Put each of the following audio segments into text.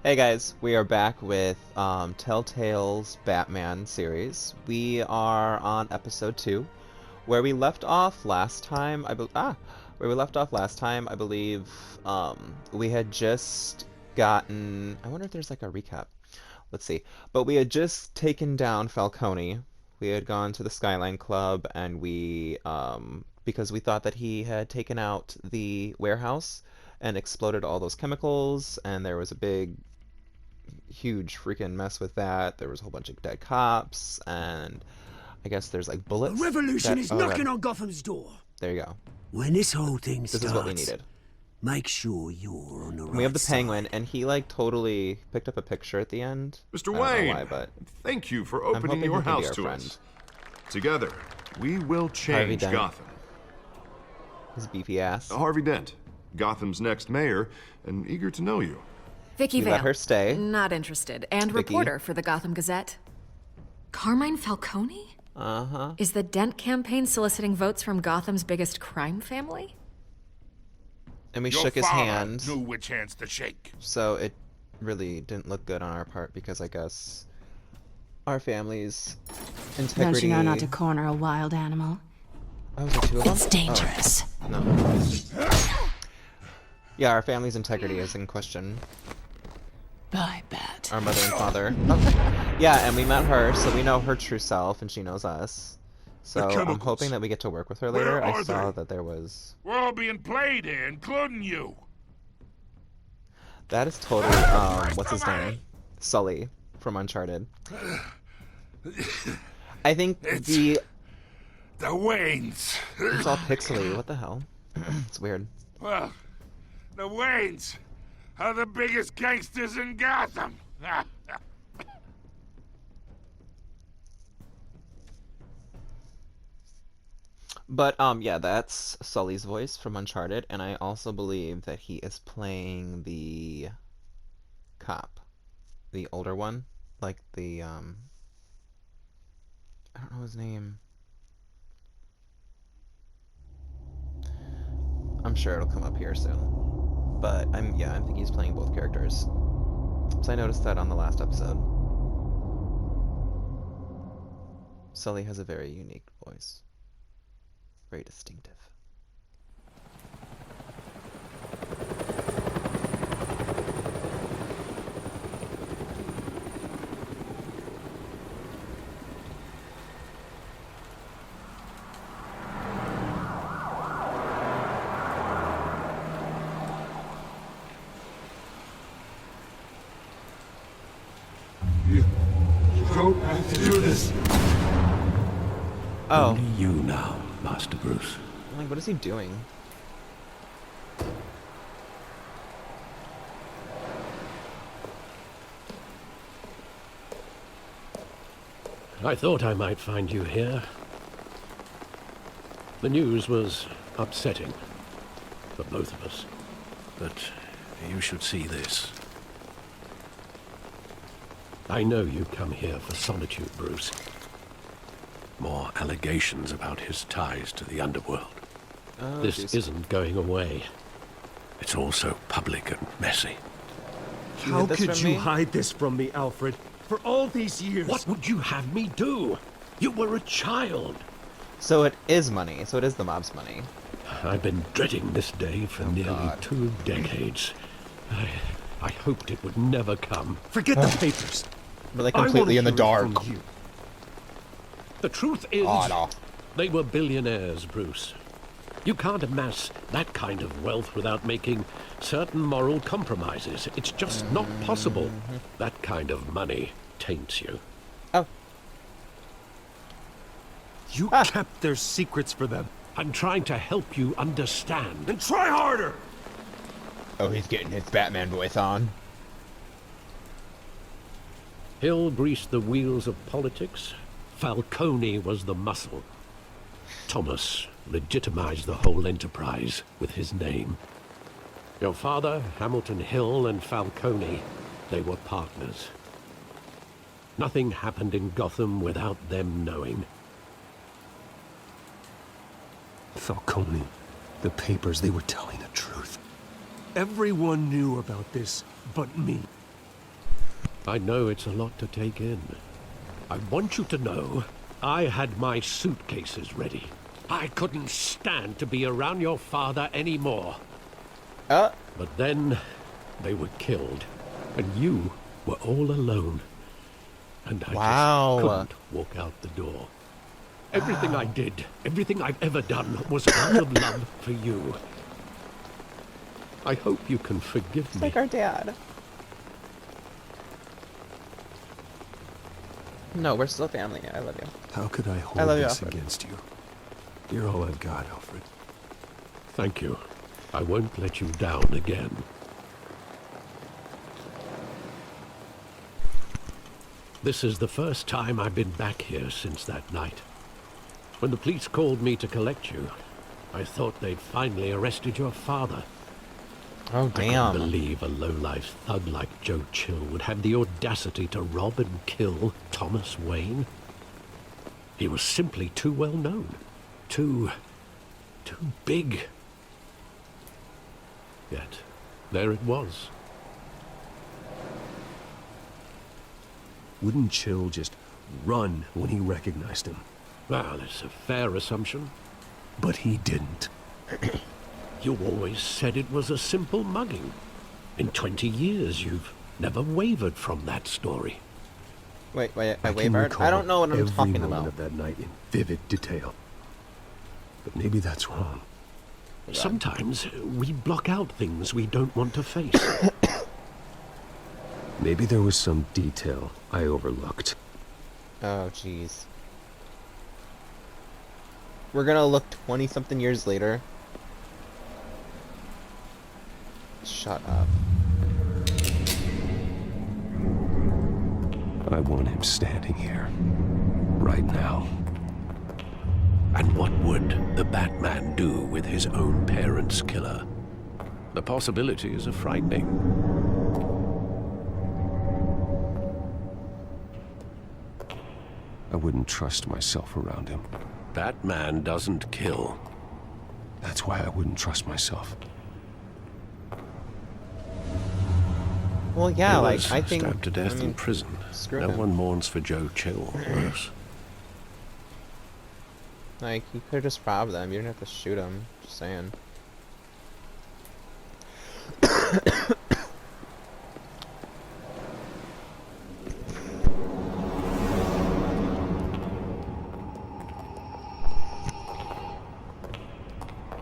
Hey guys, we are back with Telltale's Batman series. We are on episode 2, where we left off last time. Where we left off last time, I believe we had just gotten. I wonder if there's like a recap. Let's see. But we had just taken down Falcone. We had gone to the Skyline Club, and we because we thought that he had taken out the warehouse and exploded all those chemicals, and there was a big huge freaking mess with that. There was a whole bunch of dead cops, and I guess there's like A bullets. revolution is knocking right. on Gotham's door. There you go. When this whole thing This starts, is what we needed. make sure you're on the right We have the side. Penguin, and he like totally picked up a picture at the end. Mr. I don't Wayne, know why, but thank you for I'm opening hoping your he can be house our to friend. us. Together, we will change Dent. Gotham. His beefy ass. Harvey Dent, Gotham's next mayor, and eager to know you. Vicky We Vale. let her stay. Not interested. And Vicky. reporter for the Gotham Gazette. Carmine Falcone? Uh-huh. Is the Dent campaign soliciting votes from Gotham's biggest crime family? And we Your shook his father hand, knew which hands to shake. so it really didn't look good on our part because I guess our family's integrity. Don't you know not to corner a wild animal? Oh, was there two of them? It's dangerous. Oh, no. Yeah, our family's integrity is in question. I bet. Our mother and father. Oh. Yeah, and we met her, so we know her true self, and she knows us. So I'm chemicals. hoping that we get to work with her Where later. I are saw they? that there was. We're all being played here, including you. That is totally what's his name? Sully from Uncharted. I think The Waynes. it's all pixely. What the hell? It's weird. Well, the Waynes are the biggest gangsters in Gotham. But yeah, that's Sully's voice from Uncharted, and I also believe that he is playing the cop, the older one, like the I don't know his name. I'm sure it'll come up here soon. But I think he's playing both characters. So I noticed that on the last episode. Sully has a very unique voice. Very distinctive. You don't have to do this. Oh, Only you now, Master Bruce. I'm like, what is he doing? I thought I might find you here. The news was upsetting for both of us. But you should see this. I know you come here for solitude, Bruce. More allegations about his ties to the underworld. Oh, This jeez. isn't going away. It's all so public and messy. You How hid this could from you me? hide this from me, Alfred? For all these years. What would you have me do? You were a child. So it is money. So it is the mob's money. I've been dreading this day for nearly God. 2 decades. I hoped it would never come. Forget the papers. We're like I completely in wanna the hear it dark. from you. The truth is, Oh, no. they were billionaires, Bruce. You can't amass that kind of wealth without making certain moral compromises. It's just not possible. That kind of money taints you. Oh, You kept their secrets for them. I'm trying to help you understand. Then try harder! oh, he's getting his Batman voice on. Hill greased the wheels of politics. Falcone was the muscle. Thomas legitimized the whole enterprise with his name. Your father, Hamilton Hill, and Falcone, they were partners. Nothing happened in Gotham without them knowing. Falcone, the papers, they were telling the truth. Everyone knew about this but me. I know it's a lot to take in. I want you to know I had my suitcases ready. I couldn't stand to be around your father anymore. But then they were killed, and you were all alone. And I just couldn't walk out the door. Everything I did, everything I've ever done, was out of love for you. I hope you can forgive me. It's like our dad. No, we're still family. I love you. How could I hold love you, this Alfred. against you? You're all I've got, Alfred. Thank you. I won't let you down again. This is the first time I've been back here since that night. When the police called me to collect you, I thought they'd finally arrested your father. Oh, I damn. couldn't believe a low-life thug like Joe Chill would have the audacity to rob and kill Thomas Wayne. He was simply too well known. Too big. Yet, there it was. Wouldn't Chill just run when he recognized him? Well, it's a fair assumption. But he didn't. You always said it was a simple mugging. In 20 years, you've never wavered from that story. Wait, I can wavered? recall I don't know what I'm every talking moment about. of that night in vivid detail. But maybe that's wrong. Sometimes we block out things we don't want to face. Maybe there was some detail I overlooked. Oh, jeez. We're gonna look 20-something years later. Shut up. I want him standing here. Right now. And what would the Batman do with his own parents' killer? The possibilities are frightening. I wouldn't trust myself around him. Batman doesn't kill. That's why I wouldn't trust myself. Well, yeah, He like, was I think... stabbed to death I mean, in prison. screw No him. one mourns for Joe Chill worse. Like, you could've just robbed them. You didn't have to shoot them. Just saying.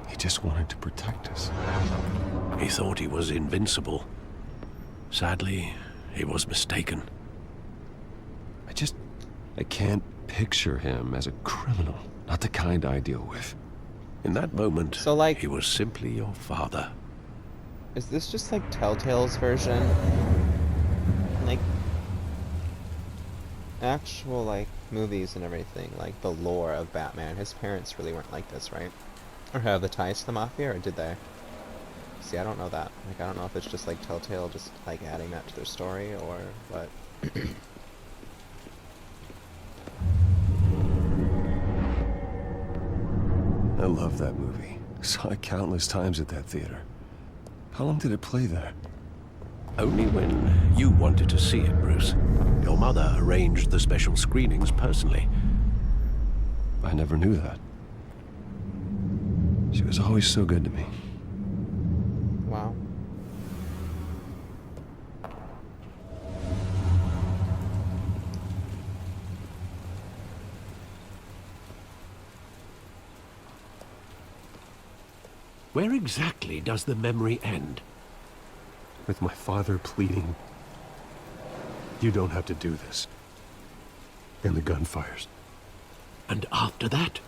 He just wanted to protect us. He thought he was invincible. Sadly, he was mistaken. I can't picture him as a criminal. Not the kind I deal with. In that moment, So, like- he was simply your father. Is this just like Telltale's version? Like, actual, like, movies and everything, like the lore of Batman, his parents really weren't like this, right? Or have the ties to the Mafia, or did they? See, I don't know that. Like, I don't know if it's just like Telltale just, like, adding that to their story, or what. I love that movie. Saw it countless times at that theater. How long did it play there? Only when you wanted to see it, Bruce. Your mother arranged the special screenings personally. I never knew that. She was always so good to me. Wow. Where exactly does the memory end? With my father pleading, "You don't have to do this." And the gunfires. And after that?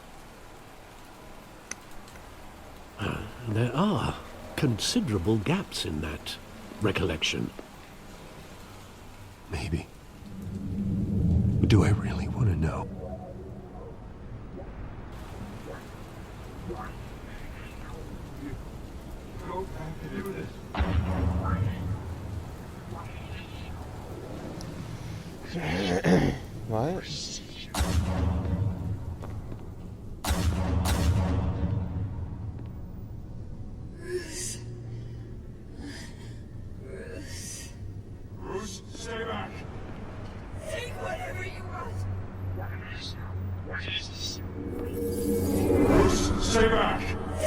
There are considerable gaps in that recollection. Maybe. But do I really want to know? Don't have to do this. What? Bruce, stay back.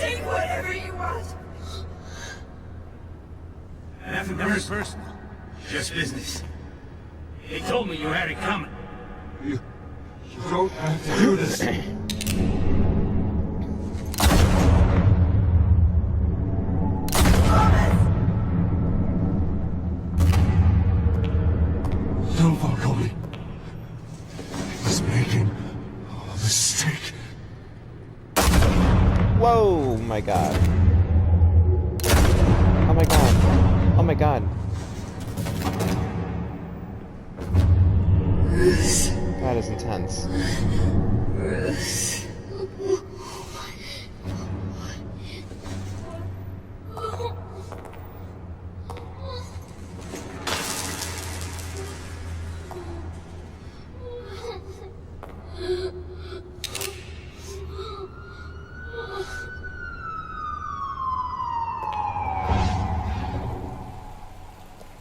Take whatever you want. Nothing personal. Just business. They told me you had it coming. You don't have to do this. No, Falcone. He was making a mistake. Whoa, my god. Oh my god. Oh my god. That is intense.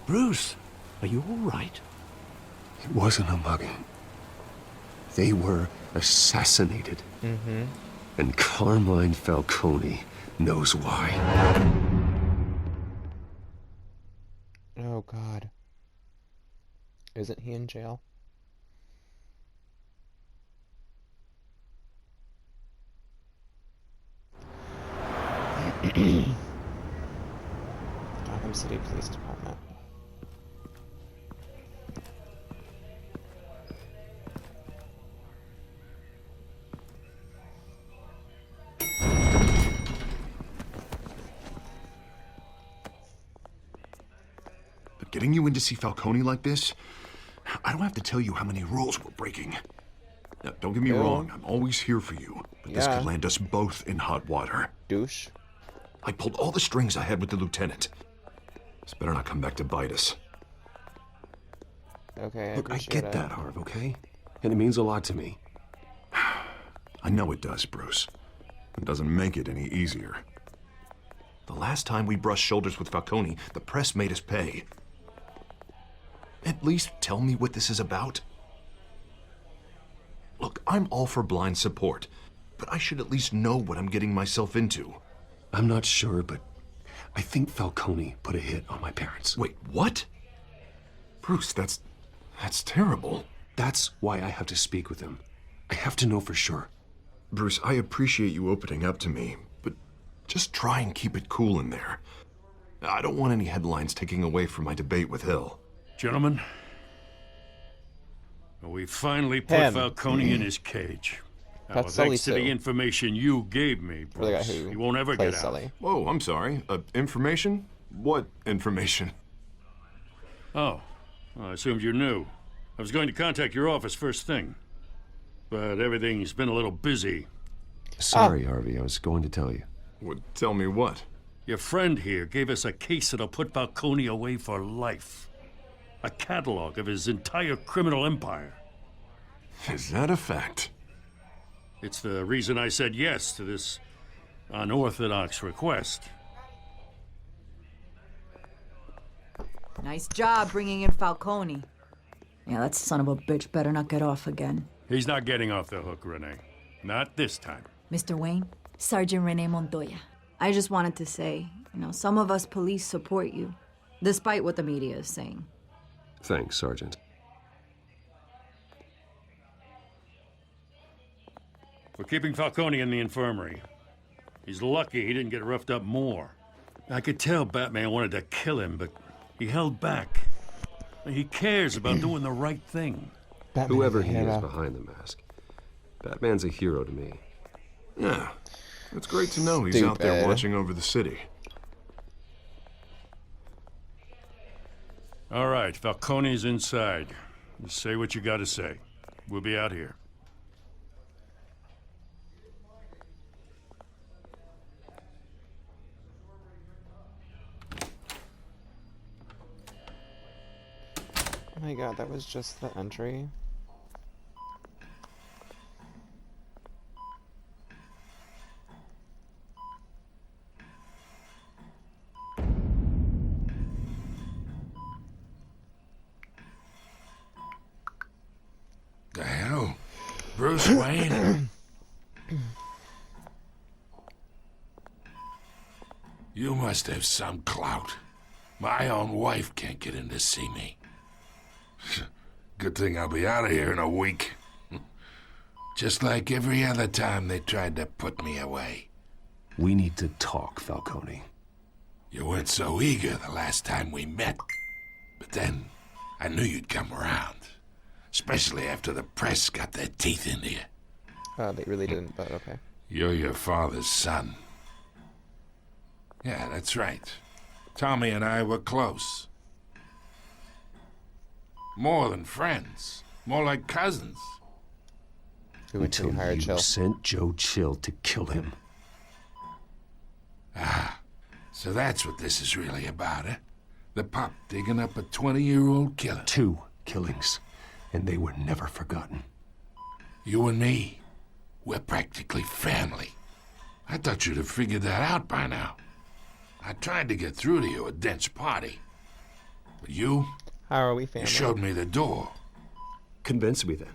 Bruce, are you all right? It wasn't a mugging. They were assassinated. Mm-hmm. And Carmine Falcone knows why. Oh god. Isn't he in jail? Gotham City Police Department. But getting you in to see Falcone like this, I don't have to tell you how many rules we're breaking. Now, don't get me wrong, I'm always here for you, but this could land us both in hot water. Douche. I pulled all the strings I had with the lieutenant. This better not come back to bite us. Okay, Look, I appreciate get it. that, Harv, okay? And it means a lot to me. I know it does, Bruce. It doesn't make it any easier. The last time we brushed shoulders with Falcone, the press made us pay. At least tell me what this is about. Look, I'm all for blind support, but I should at least know what I'm getting myself into. I'm not sure, but I think Falcone put a hit on my parents. Wait, what? Bruce, that's terrible. That's why I have to speak with him. I have to know for sure. Bruce, I appreciate you opening up to me, but just try and keep it cool in there. I don't want any headlines taking away from my debate with Hill. Gentlemen, we finally put Falcone in his cage. Now, That's Sully thanks to the too. information you gave me, For the guy Bruce, who he won't ever plays get out. Sully. Whoa, I'm sorry. Information? What information? Oh, well, I assumed you knew. I was going to contact your office first thing, but everything's been a little busy. Sorry, Harvey, I was going to tell you. Would tell me what? Your friend here gave us a case that'll put Falcone away for life. A catalog of his entire criminal empire. Is that a fact? It's the reason I said yes to this unorthodox request. Nice job bringing in Falcone. Yeah, that son of a bitch better not get off again. He's not getting off the hook, Renee. Not this time. Mr. Wayne, Sergeant Renee Montoya. I just wanted to say, some of us police support you, despite what the media is saying. Thanks, Sergeant. We're keeping Falcone in the infirmary. He's lucky he didn't get roughed up more. I could tell Batman wanted to kill him, but he held back. He cares about doing the right thing. Batman Whoever is a he is hero. behind the mask, Batman's a hero to me. Yeah. It's great to know he's out there Stupid. watching over the city. All right, Falcone's inside. You say what you gotta say. We'll be out here. Oh my god, that was just the entry. The hell? Bruce Wayne? You must have some clout. My own wife can't get in to see me. Good thing I'll be out of here in a week. Just like every other time they tried to put me away. We need to talk, Falcone. You weren't so eager the last time we met. But then, I knew you'd come around. Especially after the press got their teeth into you. They really didn't, but okay. You're your father's son. Yeah, that's right. Tommy and I were close. More than friends. More like cousins. We went to hire you Chill. sent Joe Chill to kill him. Ah, so that's what this is really about, eh? The pup digging up a 20-year-old killer. 2 killings, and they were never forgotten. You and me, we're practically family. I thought you'd have figured that out by now. I tried to get through to you at Dent's party. But you... How are we family? You showed me the door. Convince me then.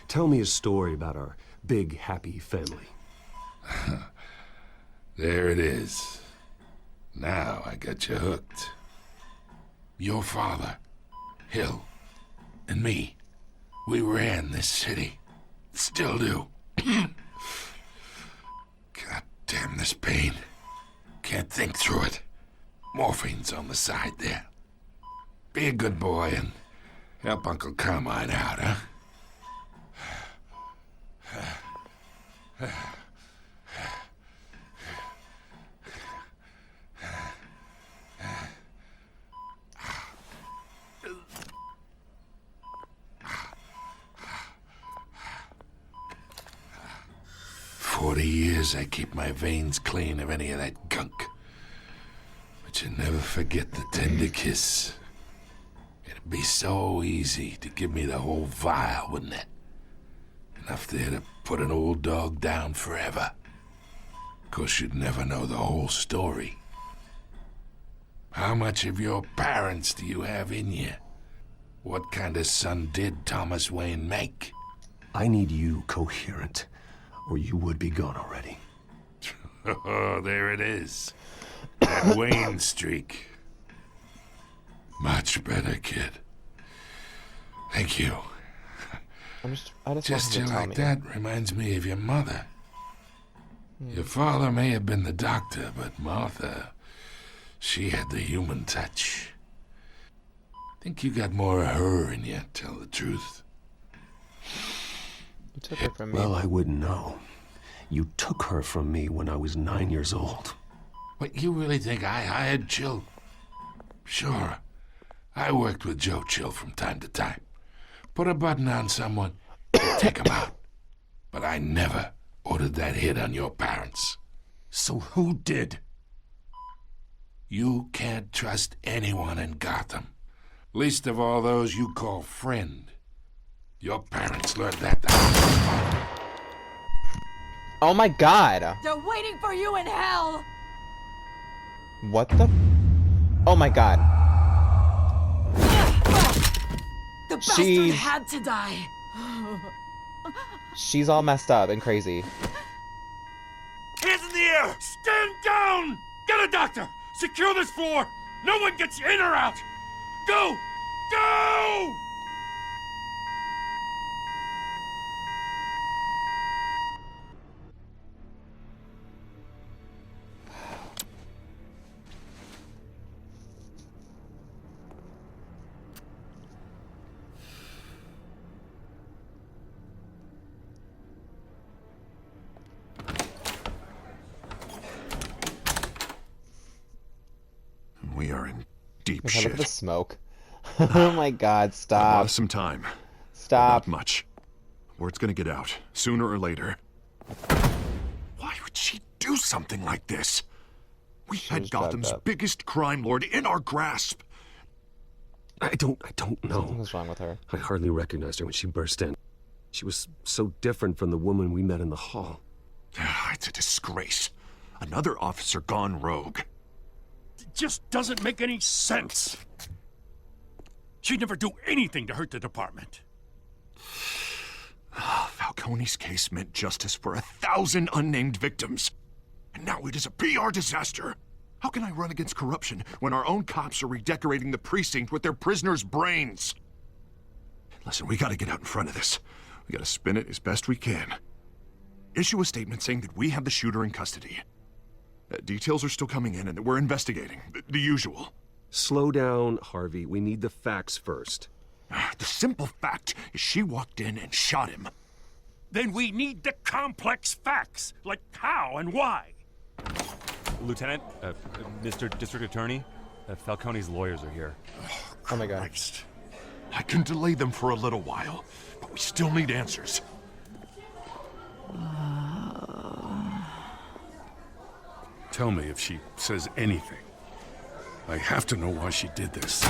Tell me a story about our big, happy family. There it is. Now I got you hooked. Your father, Hill, and me, we ran this city. Still do. God damn this pain. Can't think through it. Morphine's on the side there. Be a good boy and help Uncle Carmine out, huh? 40 years I keep my veins clean of any of that gunk. But you never forget the tender kiss. It'd be so easy to give me the whole vial, wouldn't it? Enough there to put an old dog down forever. Of course, you'd never know the whole story. How much of your parents do you have in you? What kind of son did Thomas Wayne make? I need you coherent, or you would be gone already. Oh, there it is. That Wayne streak. Much better, kid. Thank you. I just Gesture want him to tell like me. that reminds me of your mother. Your father may have been the doctor, but Martha, she had the human touch. Think you got more of her in you, tell the truth. You took it from me. Well, I wouldn't know. You took her from me when I was 9 years old. What, you really think I hired Chill? Sure. I worked with Joe Chill from time to time. Put a button on someone, take him out. But I never ordered that hit on your parents. So who did? You can't trust anyone in Gotham. Least of all those you call friend. Your parents learned that the hard way. Oh my god! They're waiting for you in hell! What the? Oh my god. The bastard She's- had to die. She's all messed up and crazy. Hands in the air! Stand down! Get a doctor! Secure this floor! No one gets in or out! Go! Go! We are in deep Look at the shit. smoke. Oh my god, I stop. lost some time. Stop. Not much. Word's gonna get out, sooner or later. Why would she do something like this? We was had Gotham's drugged up. biggest crime lord in our grasp. I don't know. Something was wrong with her. I hardly recognized her when she burst in. She was so different from the woman we met in the hall. It's a disgrace. Another officer gone rogue. It just doesn't make any sense. She'd never do anything to hurt the department. Falcone's case meant justice for 1,000 unnamed victims. And now it is a PR disaster. How can I run against corruption when our own cops are redecorating the precinct with their prisoners' brains? Listen, we gotta get out in front of this. We gotta spin it as best we can. Issue a statement saying that we have the shooter in custody. Details are still coming in and that we're investigating. The usual. Slow down, Harvey. We need the facts first. The simple fact is she walked in and shot him. Then we need the complex facts, like how and why. Lieutenant, Mr. District Attorney, Falcone's lawyers are here. Oh my god. Christ. I can delay them for a little while, but we still need answers. Tell me if she says anything. I have to know why she did this.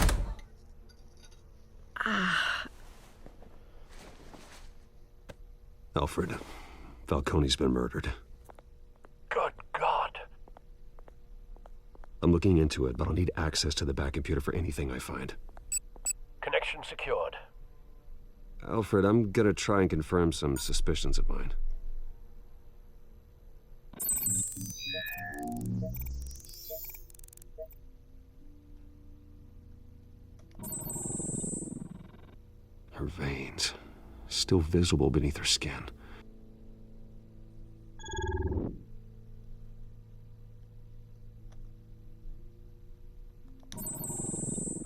Alfred, Falcone's been murdered. Good God. I'm looking into it, but I'll need access to the back computer for anything I find. Connection secured. Alfred, I'm gonna try and confirm some suspicions of mine. Her veins, still visible beneath her skin.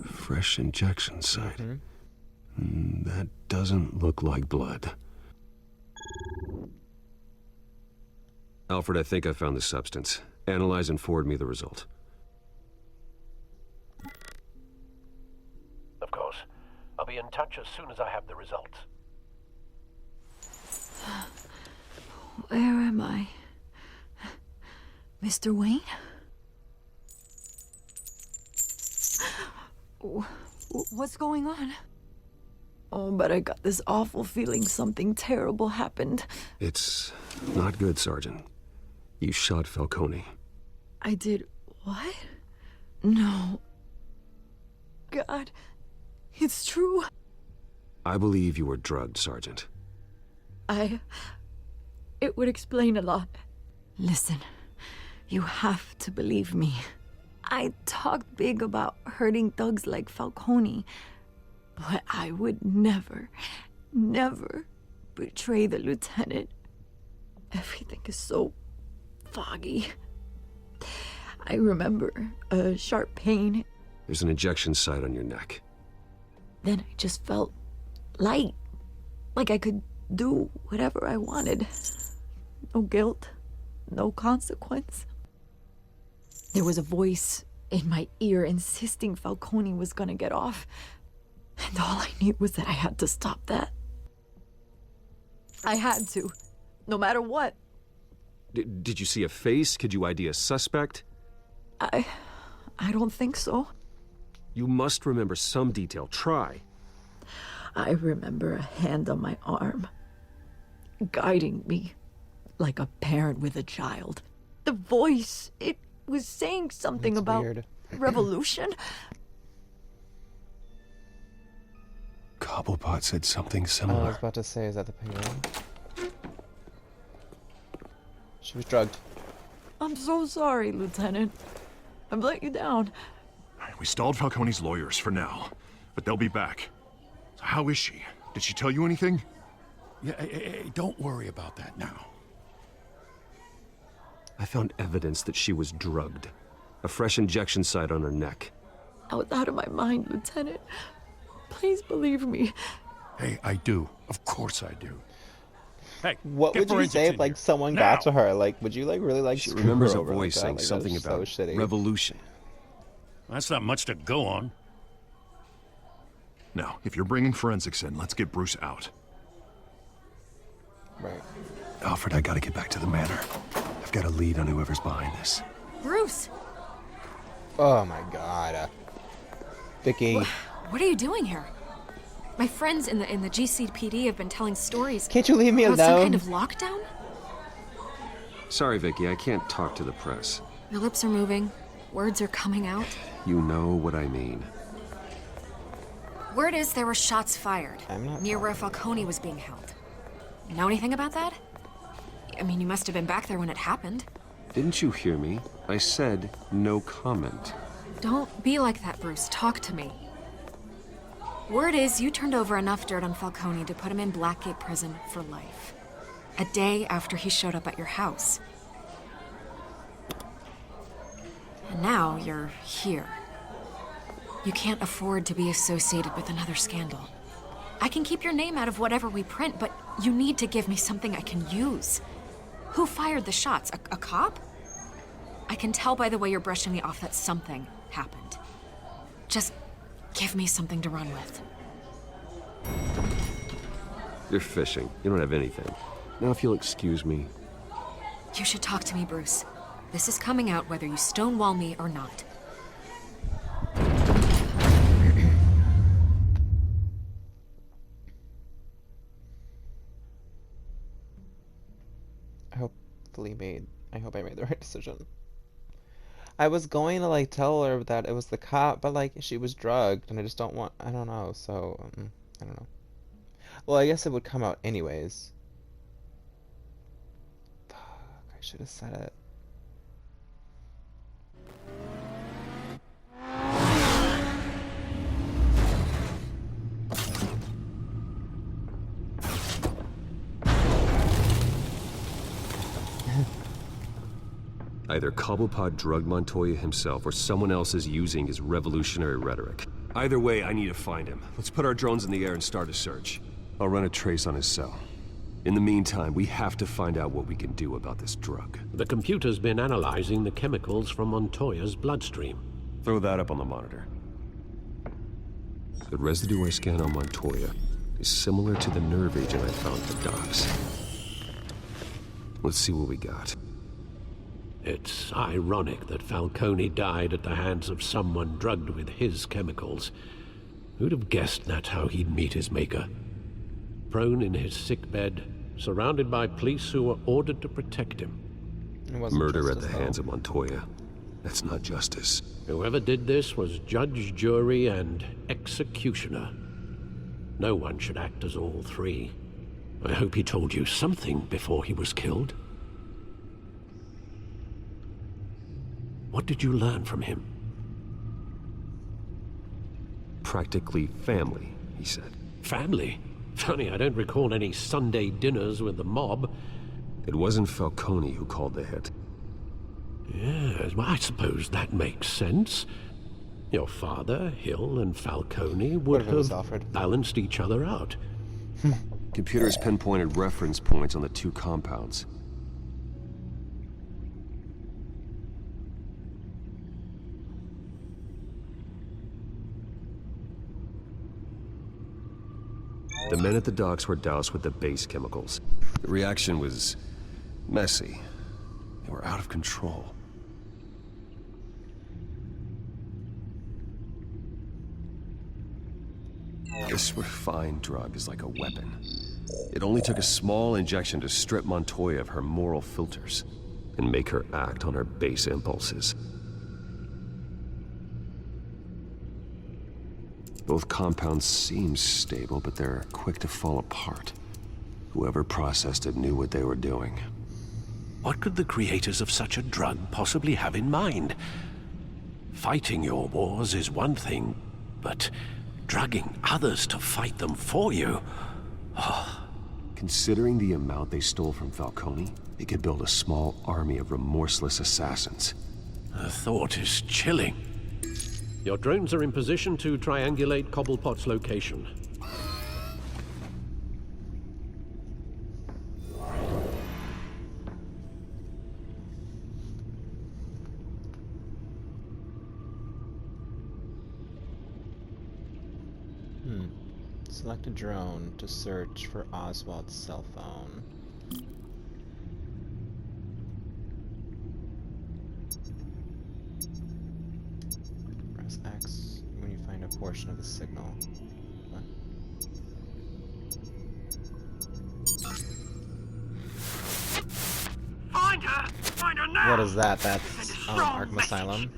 Fresh injection site. That doesn't look like blood. Alfred, I think I found the substance. Analyze and forward me the result. Of course. I'll be in touch as soon as I have the results. Where am I? Mr. Wayne? What's going on? Oh, but I got this awful feeling something terrible happened. It's not good, Sergeant. You shot Falcone. I did what? No. God, it's true. I believe you were drugged, Sergeant. It would explain a lot. Listen, you have to believe me. I talked big about hurting thugs like Falcone, but I would never, never betray the lieutenant. Everything is so foggy. I remember a sharp pain. There's an injection site on your neck. Then I just felt light, like I could do whatever I wanted. No guilt, no consequence. There was a voice in my ear insisting Falcone was gonna get off. And all I knew was that I had to stop that. I had to, no matter what. Did you see a face? Could you ID a suspect? I don't think so. You must remember some detail. Try. I remember a hand on my arm, guiding me like a parent with a child. The voice, it was saying something That's about weird. revolution. Cobblepot said something Oh, I similar. was about to say, is that the penguin? She was drugged. I'm so sorry, Lieutenant. I've let you down. We stalled Falcone's lawyers for now, but they'll be back. So how is she? Did she tell you anything? Yeah, hey, don't worry about that now. I found evidence that she was drugged. A fresh injection site on her neck. I was out of my mind, Lieutenant. Please believe me. Hey, I do. Of course I do. Hey, What get would you forensics say in if, like, here. someone Now. got to her? Like, would you, like, really, like, She screw remembers her a over voice like that? saying Like, that something is about so shitty. revolution. That's not much to go on. Now, if you're bringing forensics in, let's get Bruce out. Right. Alfred, I gotta get back to the manor. I've got a lead on whoever's behind this. Bruce, Oh my god. Vicky. what are you doing here? My friends in the GCPD have been telling stories. Can't you leave me about some alone? kind of lockdown? Sorry, Vicky, I can't talk to the press. Your lips are moving. Words are coming out. You know what I mean. Word is there were shots fired I'm not near where Falcone was being held. Know anything about that? I mean, you must have been back there when it happened. Didn't you hear me? I said no comment. Don't be like that, Bruce. Talk to me. Word is you turned over enough dirt on Falcone to put him in Blackgate Prison for life. A day after he showed up at your house. And now you're here. You can't afford to be associated with another scandal. I can keep your name out of whatever we print, but you need to give me something I can use. Who fired the shots? A cop? I can tell by the way you're brushing me off that something happened. Just give me something to run with. You're fishing. You don't have anything. Now, if you'll excuse me. You should talk to me, Bruce. This is coming out whether you stonewall me or not. I hope I made the right decision. I was going to like tell her that it was the cop, but like she was drugged and I just don't want, I don't know, so I don't know. Well, I guess it would come out anyways. Fuck, I should have said it. Either Cobblepot drugged Montoya himself, or someone else is using his revolutionary rhetoric. Either way, I need to find him. Let's put our drones in the air and start a search. I'll run a trace on his cell. In the meantime, we have to find out what we can do about this drug. The computer's been analyzing the chemicals from Montoya's bloodstream. Throw that up on the monitor. The residue I scan on Montoya is similar to the nerve agent I found at the docks. Let's see what we got. It's ironic that Falcone died at the hands of someone drugged with his chemicals. Who'd have guessed that's how he'd meet his maker? Prone in his sickbed, surrounded by police who were ordered to protect him. Murder at the hands of Montoya. That's not justice. Whoever did this was judge, jury, and executioner. No one should act as all three. I hope he told you something before he was killed. What did you learn from him? Practically family, he said. Family? Funny, I don't recall any Sunday dinners with the mob. It wasn't Falcone who called the hit. Yes, well, I suppose that makes sense. Your father, Hill, and Falcone would have balanced each other out. Computers pinpointed reference points on the two compounds. The men at the docks were doused with the base chemicals. The reaction was messy. They were out of control. This refined drug is like a weapon. It only took a small injection to strip Montoya of her moral filters and make her act on her base impulses. Both compounds seem stable, but they're quick to fall apart. Whoever processed it knew what they were doing. What could the creators of such a drug possibly have in mind? Fighting your wars is one thing, but drugging others to fight them for you? Considering the amount they stole from Falcone, they could build a small army of remorseless assassins. The thought is chilling. Your drones are in position to triangulate Cobblepot's location. Select a drone to search for Oswald's cell phone. Press X when you find a portion of the signal. What? Find her! Find her now! What is that? That's Arkham Asylum.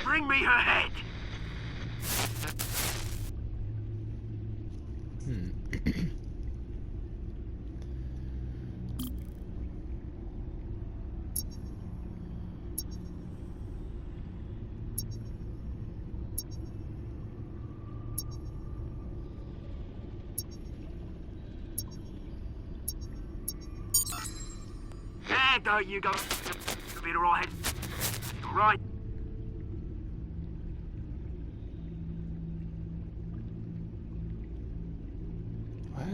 Bring me her head! There you go. You'll be alright. Right. What?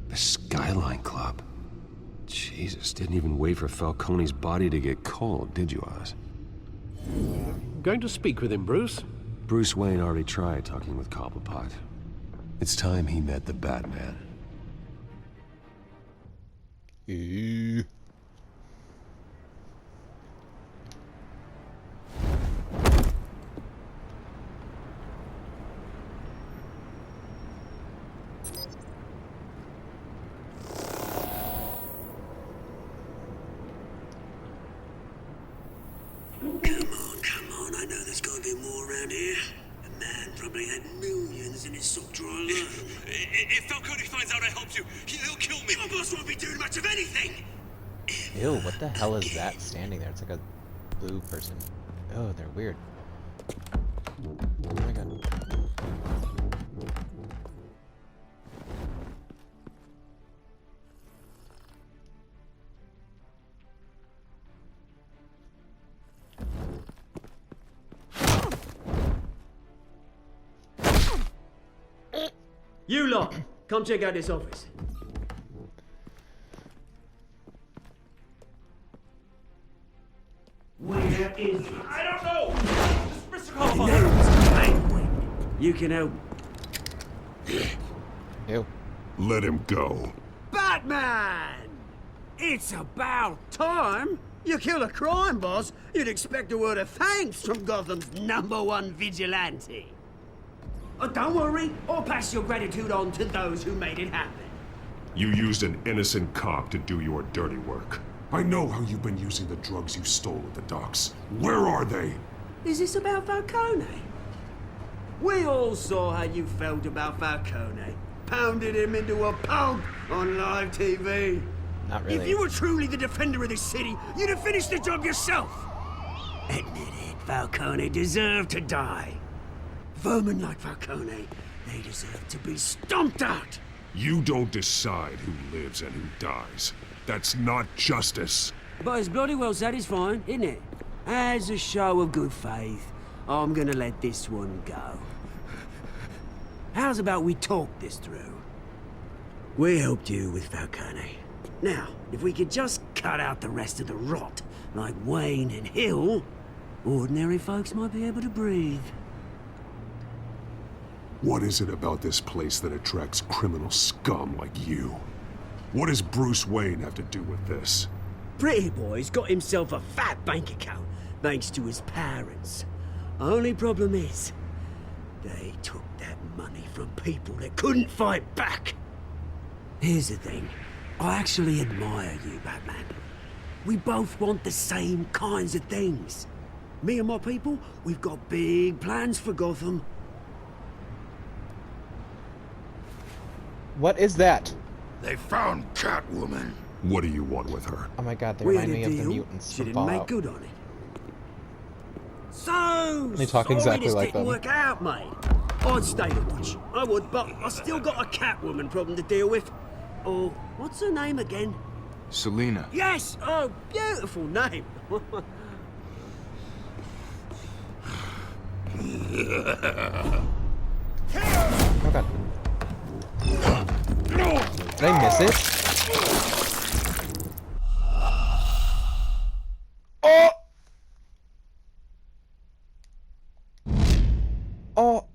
The Skyline Club. Jesus, didn't even wait for Falcone's body to get cold, did you, Oz? Going to speak with him, Bruce? Bruce Wayne already tried talking with Cobblepot. It's time he met the Batman. Come on, I know there's gotta be more around here. The man probably had millions in his sock drawer alone. If Falcone finds out I helped you, he'll kill me. Your boss won't be doing much of anything. Ew, what the hell is that standing there? It's like a blue person. Oh, they're weird. Oh my god. You lot, come check out this office. Where is it? I don't know! Mr. Cobblepot! You can help. Ew. Let him go. Batman! It's about time. You kill a crime boss, you'd expect a word of thanks from Gotham's #1 vigilante. Oh, don't worry, I'll pass your gratitude on to those who made it happen. You used an innocent cop to do your dirty work. I know how you've been using the drugs you stole at the docks. Where are they? Is this about Falcone? We all saw how you felt about Falcone. Pounded him into a pulp on live TV. Not really. If you were truly the defender of this city, you'd have finished the job yourself. Admit it, Falcone deserved to die. Vermin like Falcone, they deserve to be stomped out. You don't decide who lives and who dies. That's not justice. But it's bloody well satisfying, isn't it? As a show of good faith, I'm gonna let this one go. How's about we talk this through? We helped you with Falcone. Now, if we could just cut out the rest of the rot, like Wayne and Hill, ordinary folks might be able to breathe. What is it about this place that attracts criminal scum like you? What does Bruce Wayne have to do with this? Pretty Boy's got himself a fat bank account, thanks to his parents. Only problem is, they took that money from people that couldn't fight back. Here's the thing. I actually admire you, Batman. We both want the same kinds of things. Me and my people, we've got big plans for Gotham. What is that? They found Catwoman. What do you want with her? Oh my god, they We remind had me a of the deal. mutants She from didn't make Fallout. good on it. So They talk sorry exactly this like didn't them. work out, mate. I'd stay to watch. I would, but I still got a Catwoman problem to deal with. Oh, what's her name again? Selina. Yes! Oh, beautiful name. Oh god. Did I miss it? Oh! Oh!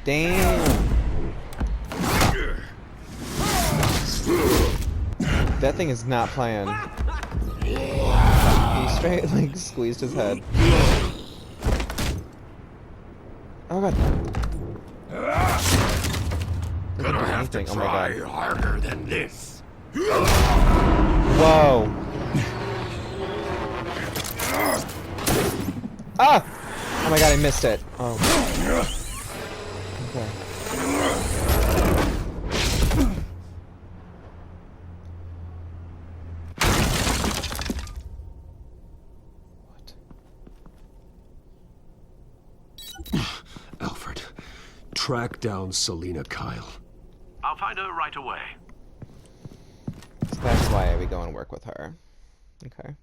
Damn! That thing is not playing. He straight straight like squeezed his head. Oh god. Gonna have to Oh my try god. harder than this. Whoa. Ah! Oh my god, I missed it. Oh. Okay. Alfred, track down Selina Kyle. I'll find her right away. So that's why we go and work with her. Okay.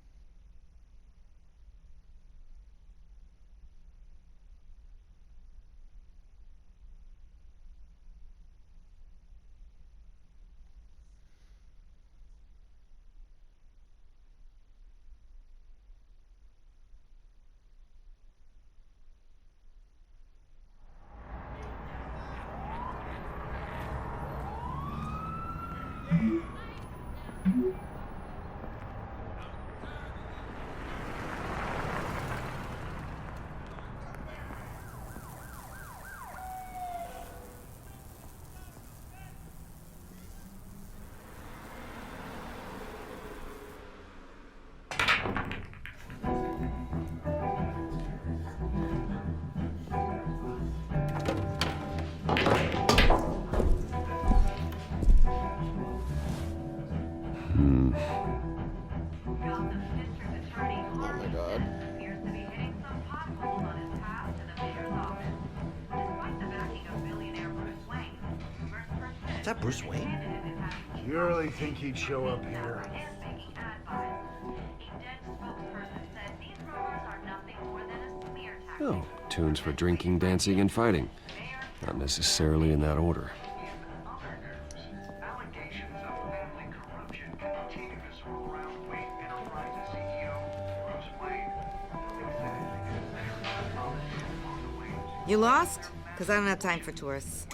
Is that Bruce Wayne? You really think he'd show up here? Oh, tunes for drinking, dancing, and fighting. Not necessarily in that order. You lost? Because I don't have time for tourists.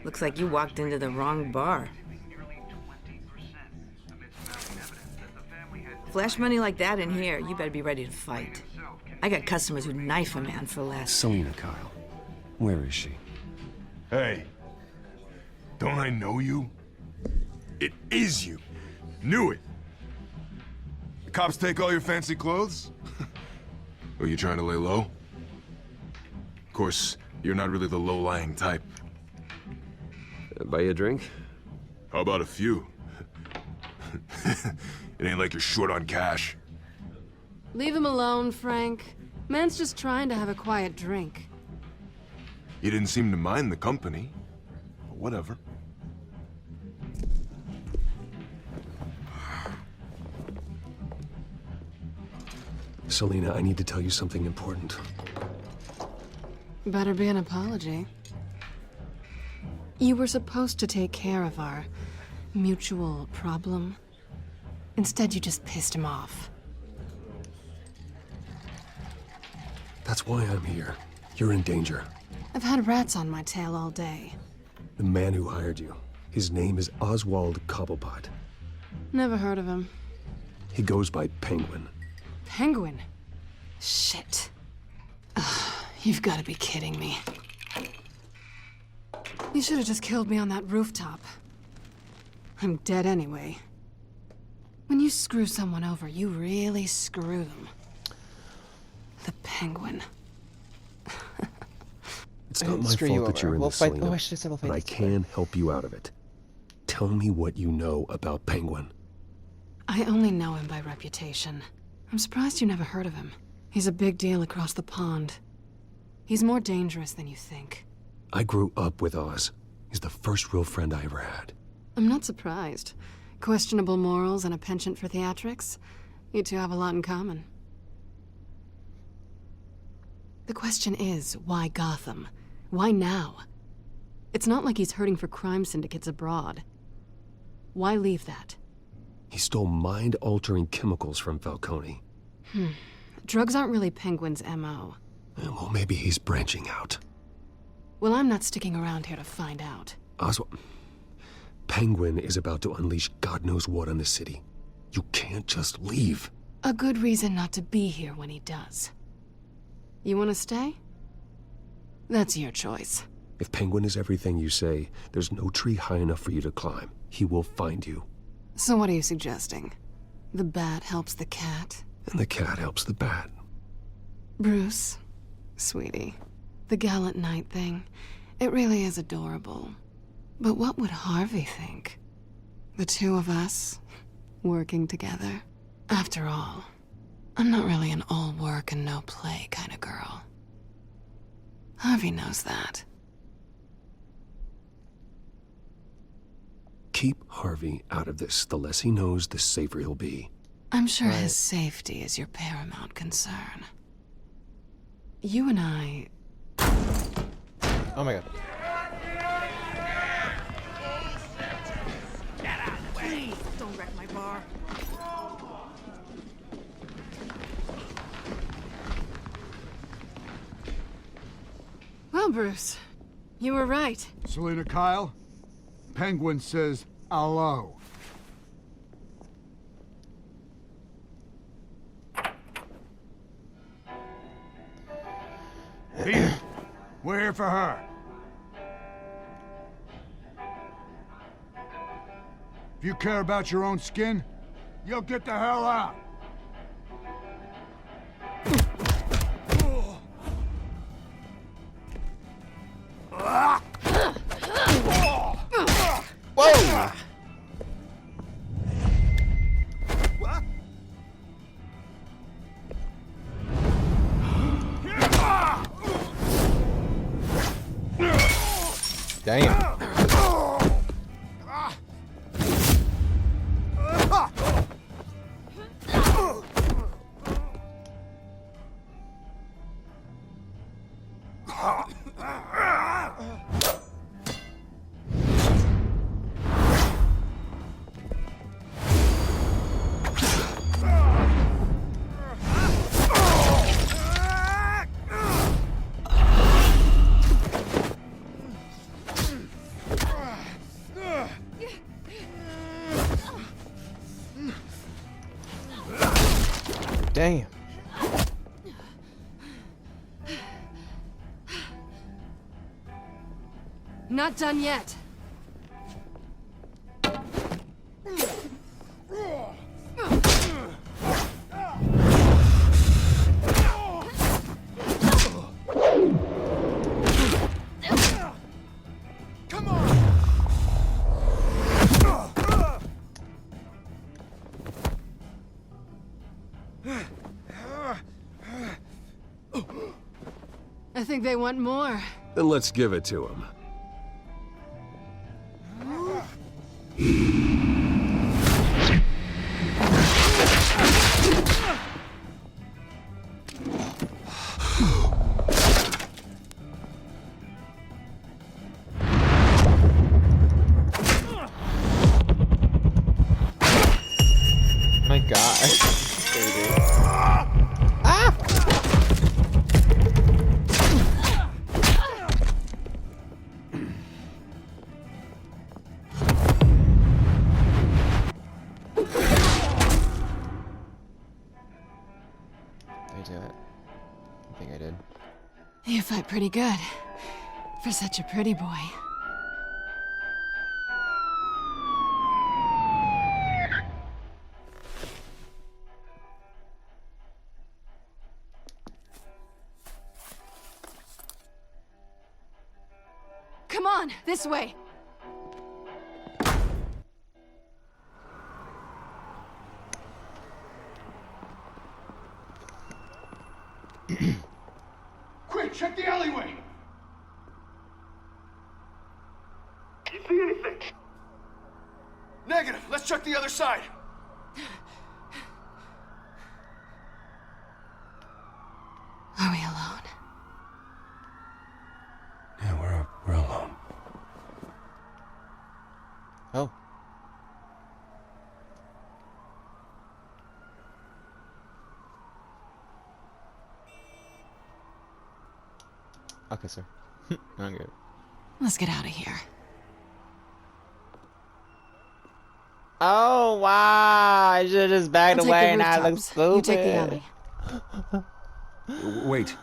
Looks like you walked into the wrong bar. Flash money like that in here, you better be ready to fight. I got customers who knife a man for less. Selina Kyle. Where is she? Hey, don't I know you? It is you. Knew it. The cops take all your fancy clothes? Are you trying to lay low? Of course, you're not really the low-lying type. Buy you a drink? How about a few? It ain't like you're short on cash. Leave him alone, Frank. Man's just trying to have a quiet drink. You didn't seem to mind the company. But whatever. Selina, I need to tell you something important. Better be an apology. You were supposed to take care of our mutual problem. Instead, you just pissed him off. That's why I'm here. You're in danger. I've had rats on my tail all day. The man who hired you, his name is Oswald Cobblepot. Never heard of him. He goes by Penguin. Penguin? Shit. Ugh, you've got to be kidding me. You should have just killed me on that rooftop. I'm dead anyway. When you screw someone over, you really screw them. The Penguin. It's not my fault that you're in this, Selina, I should have said we'll fight. but I can help you out of it. Tell me what you know about Penguin. I only know him by reputation. I'm surprised you never heard of him. He's a big deal across the pond. He's more dangerous than you think. I grew up with Oz. He's the first real friend I ever had. I'm not surprised. Questionable morals and a penchant for theatrics. You two have a lot in common. The question is, why Gotham? Why now? It's not like he's hurting for crime syndicates abroad. Why leave that? He stole mind-altering chemicals from Falcone. Drugs aren't really Penguin's MO. Well, maybe he's branching out. Well, I'm not sticking around here to find out. Oswald... Penguin is about to unleash God knows what on the city. You can't just leave. A good reason not to be here when he does. You want to stay? That's your choice. If Penguin is everything you say, there's no tree high enough for you to climb. He will find you. So what are you suggesting? The bat helps the cat? And the cat helps the bat. Bruce, sweetie, the gallant knight thing, it really is adorable. But what would Harvey think? The two of us, working together? After all, I'm not really an all work and no play kind of girl. Harvey knows that. Keep Harvey out of this. The less he knows, the safer he'll be. I'm sure his safety is your paramount concern. You and I... Oh my god. Please, don't wreck my bar. Well, Bruce, you were right. Selina Kyle, Penguin says hello. Peter, we're here for her. If you care about your own skin, you'll get the hell out. Whoa! Damn. Damn. Not done yet. I think they want more. Then let's give it to him. My god. Ah! Did I do it? I think I did. You fight pretty good. For such a pretty boy. Come on, this way. Quick, check the alleyway! You see anything? Negative. Let's check the other side. Are we alone? Yeah, we're alone. Oh. Okay, sir. I'm good. Let's get out of here. Oh No, why? I should have just backed I'll away take and the I look rooftops. stupid. You take the alley. Wait.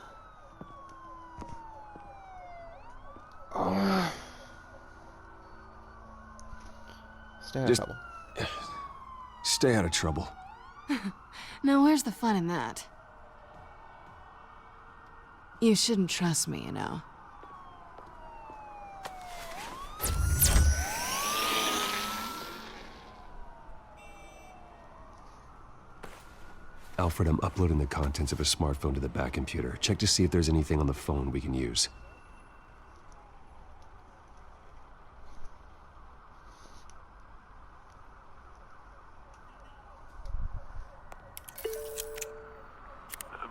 Stay out of trouble. Stay out of trouble. Now, where's the fun in that? You shouldn't trust me, you know. Alfred, I'm uploading the contents of a smartphone to the back computer. Check to see if there's anything on the phone we can use.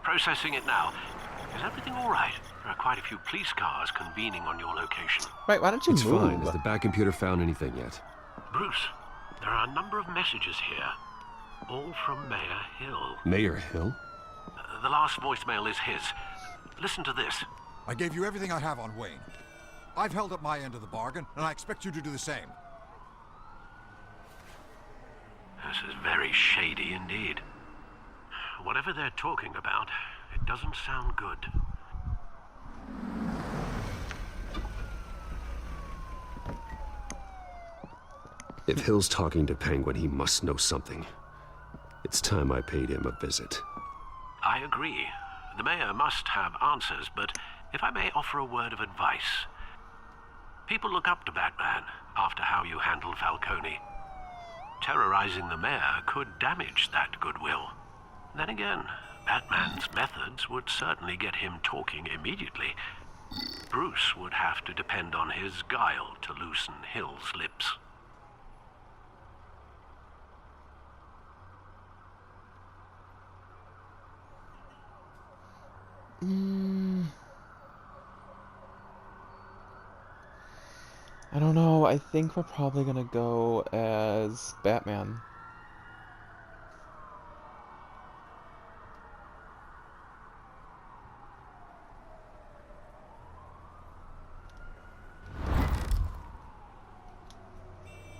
Processing it now. Is everything all right? There are quite a few police cars convening on your location. Right, why don't you It's move? fine. Has the back computer found anything yet? Bruce, there are a number of messages here. All from Mayor Hill. Mayor Hill? The last voicemail is his. Listen to this. I gave you everything I have on Wayne. I've held up my end of the bargain, and I expect you to do the same. This is very shady indeed. Whatever they're talking about, it doesn't sound good. If Hill's talking to Penguin, he must know something. It's time I paid him a visit. I agree. The mayor must have answers, but if I may offer a word of advice. People look up to Batman after how you handled Falcone. Terrorizing the mayor could damage that goodwill. Then again, Batman's methods would certainly get him talking immediately. Bruce would have to depend on his guile to loosen Hill's lips. I don't know. I think we're probably gonna go as Batman.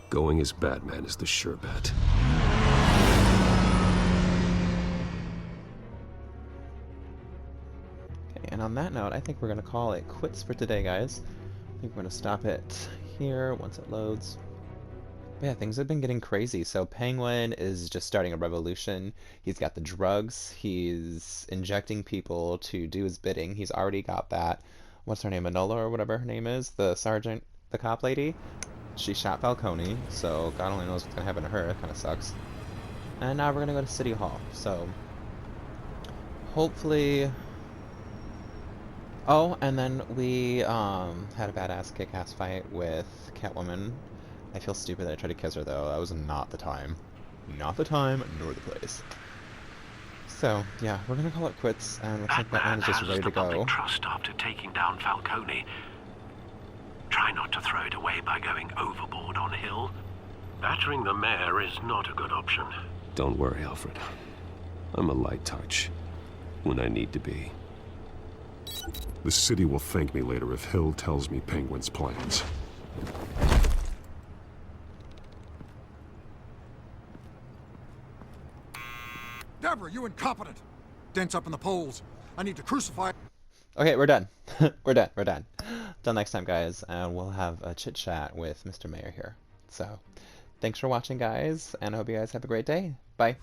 Going as Batman is the sure bet. Okay, and on that note, I think we're gonna call it quits for today, guys. I think we're gonna stop it here once it loads. But yeah, things have been getting crazy. So Penguin is just starting a revolution. He's got the drugs. He's injecting people to do his bidding. He's already got that. What's her name? Manola or whatever her name is. The sergeant, the cop lady. She shot Falcone, so God only knows what's gonna happen to her. It kind of sucks. And now we're gonna go to City Hall. So hopefully. Oh, and then we had a badass kick-ass fight with Catwoman. I feel stupid that I tried to kiss her though. That was not the time. Not the time, nor the place. So, yeah, we're gonna call it quits, and looks like Batman is just ready to go. Trust after taking down Falcone. Try not to throw it away by going overboard on Hill. Battering the mayor is not a good option. Don't worry, Alfred. I'm a light touch when I need to be. The city will thank me later if Hill tells me Penguin's plans. Deborah, you incompetent! Dents up in the polls. I need to crucify... Okay, we're done. We're done. Till next time, guys, and we'll have a chit-chat with Mr. Mayor here. So, thanks for watching, guys, and I hope you guys have a great day. Bye.